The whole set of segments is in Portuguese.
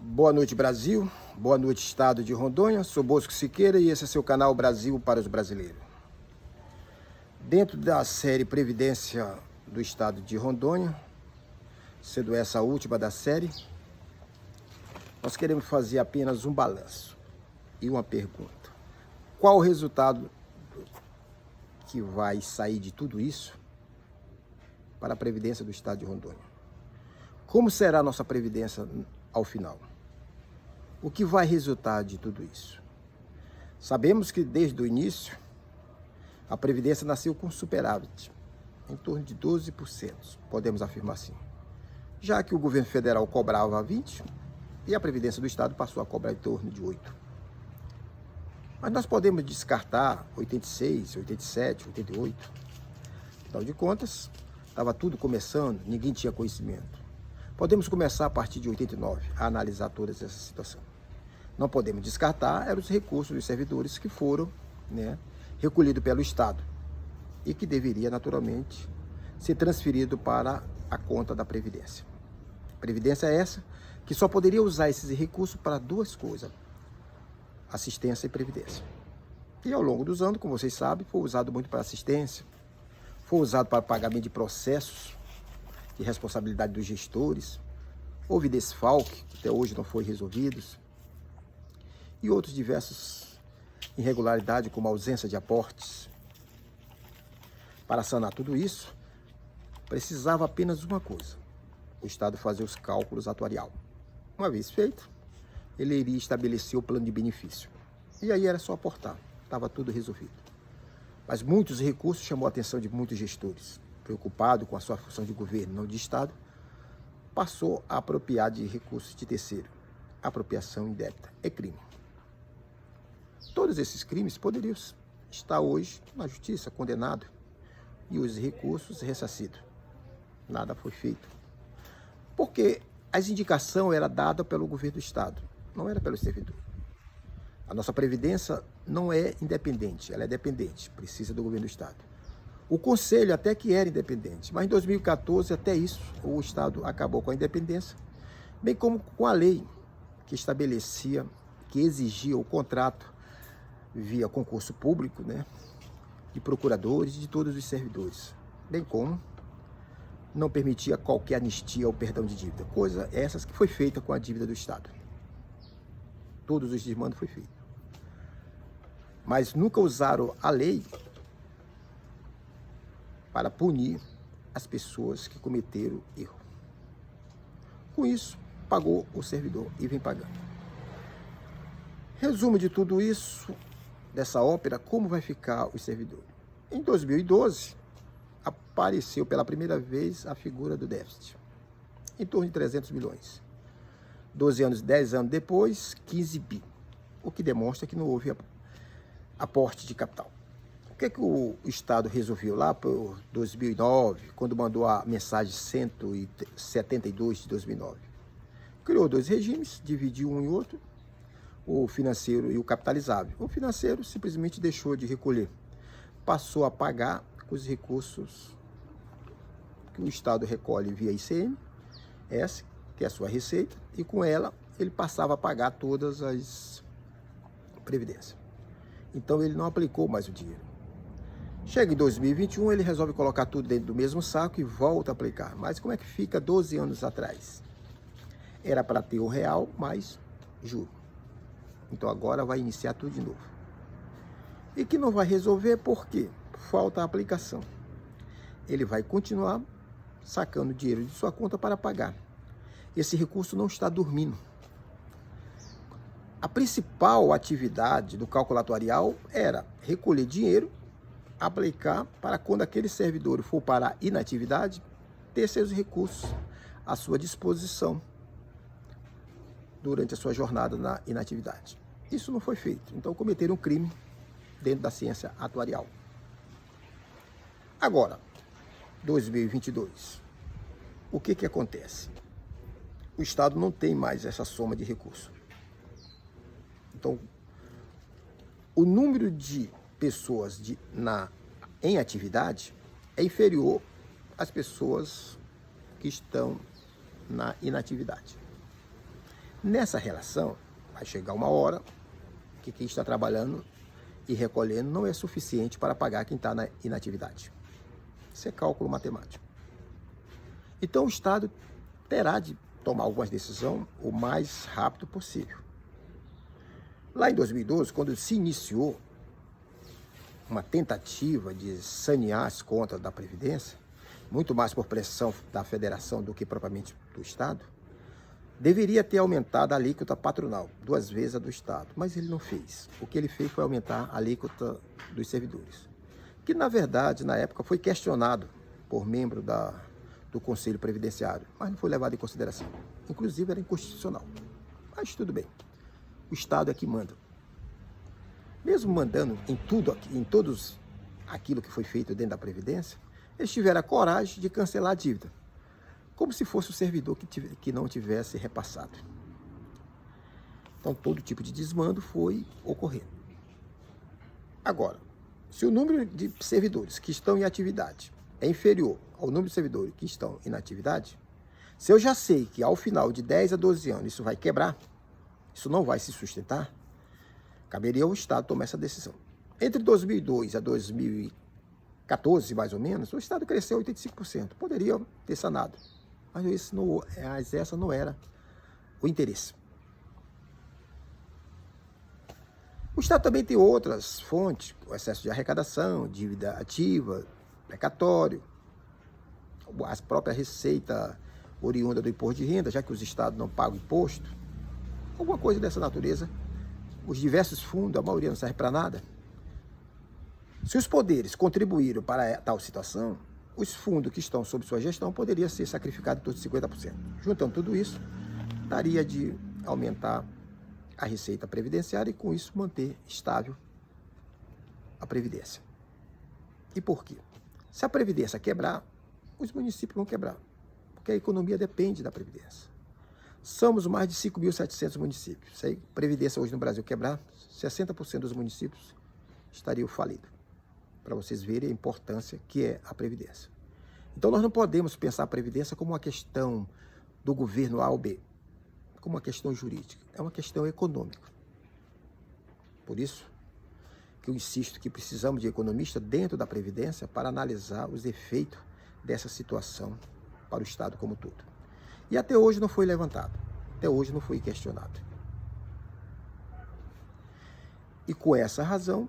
Boa noite, Brasil. Boa noite, Estado de Rondônia. Sou Bosco Siqueira e esse é seu canal Brasil para os Brasileiros. Dentro da série Previdência do Estado de Rondônia, sendo essa a última da série, nós queremos fazer apenas um balanço e uma pergunta. Qual o resultado que vai sair de tudo isso para a Previdência do Estado de Rondônia? Como será a nossa Previdência ao final? O que vai resultar de tudo isso? Sabemos que desde o início, a Previdência nasceu com superávit, em torno de 12%, podemos afirmar assim. Já que o governo federal cobrava 20% e a Previdência do Estado passou a cobrar em torno de 8%. Mas nós podemos descartar 86%, 87%, 88%. Afinal de contas, estava tudo começando, ninguém tinha conhecimento. Podemos começar a partir de 89 a analisar toda essa situação. Não podemos descartar eram os recursos dos servidores que foram recolhidos pelo Estado e que deveria naturalmente ser transferido para a conta da Previdência. Previdência é essa que só poderia usar esses recursos para duas coisas: assistência e previdência. E ao longo dos anos, como vocês sabem, foi usado muito para assistência, foi usado para pagamento de processos de responsabilidade dos gestores, houve desfalque, que até hoje não foi resolvidos, e outros diversos irregularidades, como a ausência de aportes. Para sanar tudo isso, precisava apenas uma coisa: o Estado fazer os cálculos atuarial. Uma vez feito, ele iria estabelecer o plano de benefício. E aí era só aportar, estava tudo resolvido. Mas muitos recursos chamou a atenção de muitos gestores, preocupado com a sua função de governo, não de Estado, passou a apropriar de recursos de terceiro. Apropriação indébita é crime. Todos esses crimes poderiam estar hoje na justiça, condenado, e os recursos ressarcidos. Nada foi feito. Porque as indicações eram dadas pelo governo do Estado, não era pelo servidor. A nossa Previdência não é independente, ela é dependente, precisa do governo do Estado. O Conselho até que era independente, mas em 2014, até isso, o Estado acabou com a independência, bem como com a lei que estabelecia, que exigia o contrato via concurso público, de procuradores e de todos os servidores, bem como não permitia qualquer anistia ou perdão de dívida, coisa essas que foi feita com a dívida do Estado. Todos os desmandos foi feito. Mas nunca usaram a lei para punir as pessoas que cometeram erro. Com isso, pagou o servidor e vem pagando. Resumo de tudo isso, dessa ópera, como vai ficar o servidor. Em 2012, apareceu pela primeira vez a figura do déficit, em torno de 300 milhões. 10 anos depois, 15 bi, o que demonstra que não houve aporte de capital. O que o Estado resolveu lá por 2009, quando mandou a mensagem 172 de 2009? Criou dois regimes, dividiu um em outro, o financeiro e o capitalizável. O financeiro simplesmente deixou de recolher, passou a pagar com os recursos que o Estado recolhe via ICMS, que é a sua receita, e com ela ele passava a pagar todas as previdências. Então ele não aplicou mais o dinheiro. Chega em 2021, ele resolve colocar tudo dentro do mesmo saco e volta a aplicar. Mas como é que fica 12 anos atrás? Era para ter R$1 mais juro. Então agora vai iniciar tudo de novo. E que não vai resolver porque falta a aplicação. Ele vai continuar sacando dinheiro de sua conta para pagar. Esse recurso não está dormindo. A principal atividade do cálculo atuarial era recolher dinheiro, aplicar para quando aquele servidor for para a inatividade, ter seus recursos à sua disposição durante a sua jornada na inatividade. Isso não foi feito, então cometeram um crime dentro da ciência atuarial. Agora, 2022, o que acontece? O Estado não tem mais essa soma de recursos. Então, o número de pessoas em atividade é inferior às pessoas que estão na inatividade. Nessa relação, vai chegar uma hora que quem está trabalhando e recolhendo não é suficiente para pagar quem está na inatividade. Isso é cálculo matemático. Então o Estado terá de tomar algumas decisões o mais rápido possível. Lá em 2012, quando se iniciou uma tentativa de sanear as contas da Previdência, muito mais por pressão da Federação do que propriamente do Estado, deveria ter aumentado a alíquota patronal, 2 vezes a do Estado, mas ele não fez. O que ele fez foi aumentar a alíquota dos servidores, que na verdade, na época, foi questionado por membro do Conselho Previdenciário, mas não foi levado em consideração. Inclusive era inconstitucional. Mas tudo bem, o Estado é que manda. Mesmo mandando em tudo, em todos aquilo que foi feito dentro da Previdência, eles tiveram a coragem de cancelar a dívida, como se fosse o servidor que não tivesse repassado. Então, todo tipo de desmando foi ocorrendo. Agora, se o número de servidores que estão em atividade é inferior ao número de servidores que estão em inatividade, se eu já sei que ao final de 10 a 12 anos isso vai quebrar, isso não vai se sustentar, caberia ao Estado tomar essa decisão. Entre 2002 a 2014, mais ou menos, o Estado cresceu 85%. Poderia ter sanado. Mas essa não era o interesse. O Estado também tem outras fontes, o excesso de arrecadação, dívida ativa, precatório, a própria receita oriunda do imposto de renda, já que os estados não pagam imposto, alguma coisa dessa natureza. Os diversos fundos, a maioria não serve para nada. Se os poderes contribuíram para tal situação, os fundos que estão sob sua gestão poderiam ser sacrificados em torno de 50%. Juntando tudo isso, daria de aumentar a receita previdenciária e, com isso, manter estável a Previdência. E por quê? Se a Previdência quebrar, os municípios vão quebrar, porque a economia depende da Previdência. Somos mais de 5.700 municípios. Se a Previdência hoje no Brasil quebrar, 60% dos municípios estariam falidos. Para vocês verem a importância que é a Previdência. Então nós não podemos pensar a Previdência como uma questão do governo A ou B, como uma questão jurídica, é uma questão econômica. Por isso que eu insisto que precisamos de economista dentro da Previdência para analisar os efeitos dessa situação para o Estado como um todo. E até hoje não foi levantado, até hoje não foi questionado. E com essa razão,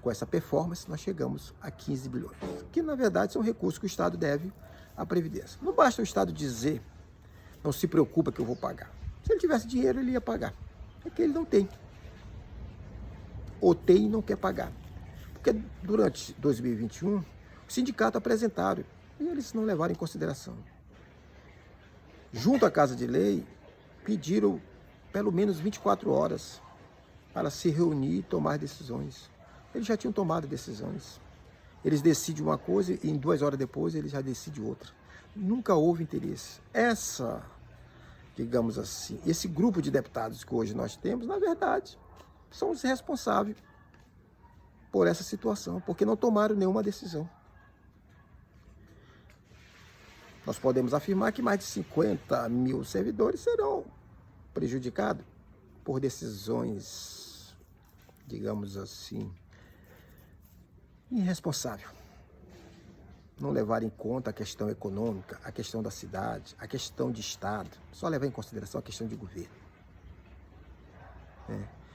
com essa performance, nós chegamos a 15 bilhões, que na verdade são recursos que o Estado deve à Previdência. Não basta o Estado dizer, não se preocupa que eu vou pagar. Se ele tivesse dinheiro, ele ia pagar. É que ele não tem. Ou tem e não quer pagar. Porque durante 2021, o sindicato apresentaram e eles não levaram em consideração. Junto à Casa de Lei, pediram pelo menos 24 horas para se reunir e tomar decisões. Eles já tinham tomado decisões. Eles decidem uma coisa e em 2 horas depois eles já decidem outra. Nunca houve interesse. Digamos assim, esse grupo de deputados que hoje nós temos, na verdade, são os responsáveis por essa situação, porque não tomaram nenhuma decisão. Nós podemos afirmar que mais de 50 mil servidores serão prejudicados por decisões, digamos assim, irresponsáveis. Não levar em conta a questão econômica, a questão da cidade, a questão de Estado, só levar em consideração a questão de governo.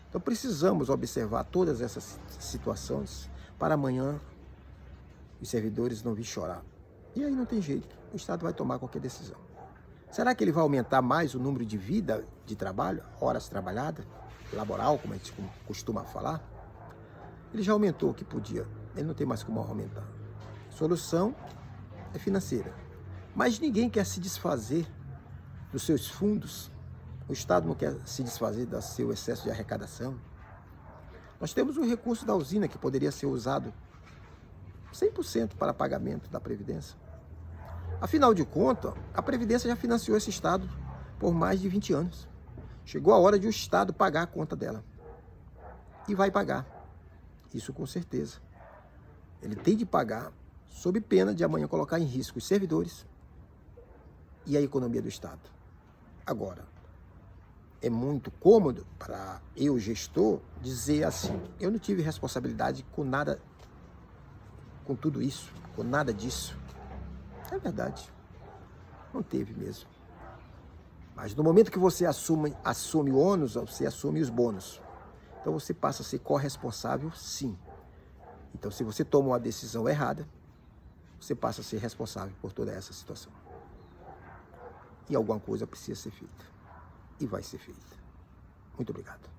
Então precisamos observar todas essas situações para amanhã os servidores não virem chorar. E aí não tem jeito, o Estado vai tomar qualquer decisão. Será que ele vai aumentar mais o número de vida de trabalho, horas trabalhadas, laboral, como a gente costuma falar? Ele já aumentou o que podia, ele não tem mais como aumentar. A solução é financeira. Mas ninguém quer se desfazer dos seus fundos. O Estado não quer se desfazer do seu excesso de arrecadação. Nós temos o recurso da usina que poderia ser usado 100% para pagamento da Previdência. Afinal de contas, a Previdência já financiou esse Estado por mais de 20 anos. Chegou a hora de o Estado pagar a conta dela. E vai pagar. Isso com certeza. Ele tem de pagar, sob pena de amanhã colocar em risco os servidores e a economia do Estado. Agora, é muito cômodo para eu, gestor, dizer assim, eu não tive responsabilidade com nada, com tudo isso, com nada disso. É verdade, não teve mesmo. Mas no momento que você assume o ônus, você assume os bônus. Então você passa a ser corresponsável, sim. Então se você toma uma decisão errada, você passa a ser responsável por toda essa situação. E alguma coisa precisa ser feita. E vai ser feita. Muito obrigado.